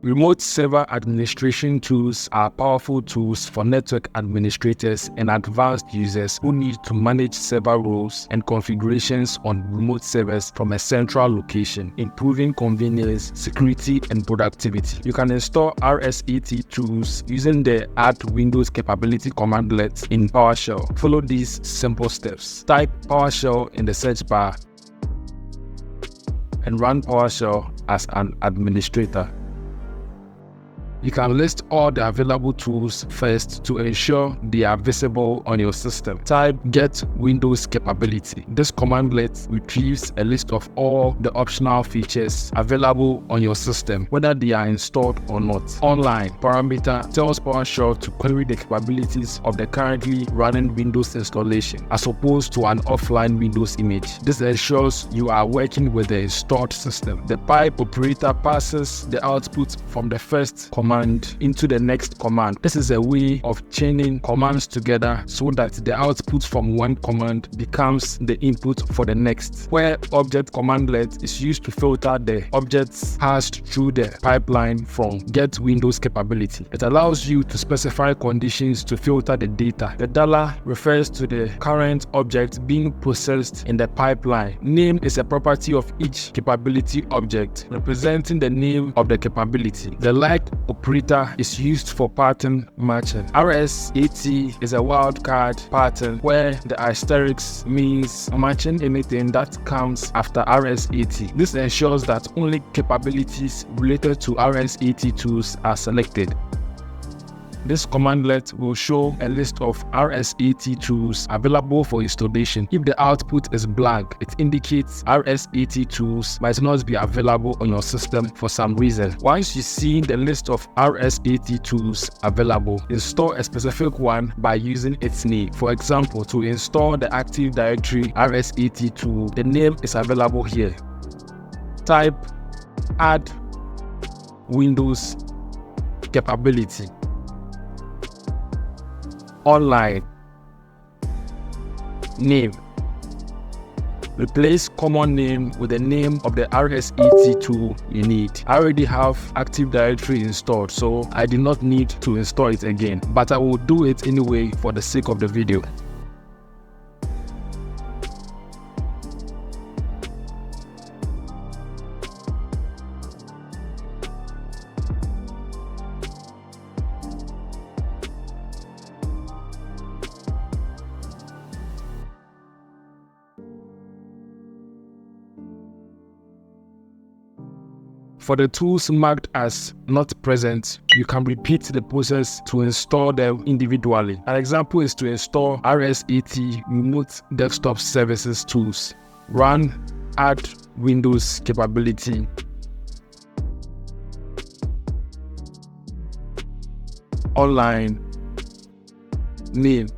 Remote server administration tools are powerful tools for network administrators and advanced users who need to manage server roles and configurations on remote servers from a central location, improving convenience, security, and productivity. You can install RSAT Tools using the Add-WindowsCapability commandlet in PowerShell. Follow these simple steps. Type PowerShell in the search bar and run PowerShell as an administrator. You can list all the available tools first to ensure they are visible on your system. Type Get Windows Capability. This commandlet retrieves a list of all the optional features available on your system, whether they are installed or not. Online parameter tells PowerShell to query the capabilities of the currently running Windows installation as opposed to an offline Windows image. This ensures you are working with the installed system. The pipe operator passes the output from the first command into the next command. This is a way of chaining commands together so that the output from one command becomes the input for the next. Where object commandlet is used to filter the objects passed through the pipeline from Get Windows Capability. It allows you to specify conditions to filter the data. The dollar refers to the current object being processed in the pipeline. Name is a property of each capability object, representing the name of the capability. The like operator is used for pattern matching. RSAT is a wildcard pattern where the asterisk means matching anything that comes after RSAT. This ensures that only capabilities related to RSAT tools are selected. This commandlet will show a list of RSAT tools available for installation. If the output is blank, it indicates RSAT tools might not be available on your system for some reason. Once you see the list of RSAT tools available, install a specific one by using its name. For example, to install the Active Directory RSAT tool, the name is available here. Type Add Windows Capability. Online name. Replace common name with the name of the RSAT tool you need. I already have Active Directory installed, so I did not need to install it again, but I will do it anyway for the sake of the video. For the tools marked as not present, you can repeat the process to install them individually. An example is to install RSAT Remote Desktop Services tools. Run Add Windows Capability. Online name.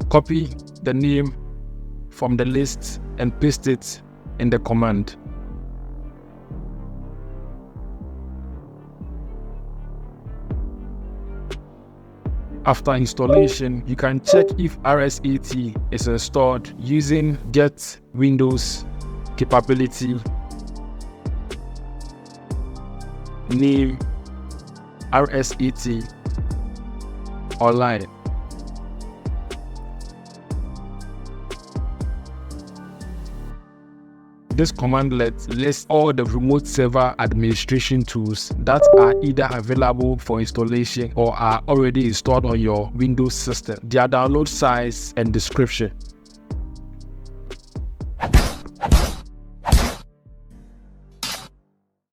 Copy the name from the list and paste it in the command. After installation, you can check if RSAT is installed using Get Windows Capability, name, RSAT, online. This commandlet lists all the remote server administration tools that are either available for installation or are already installed on your Windows system, their download size and description.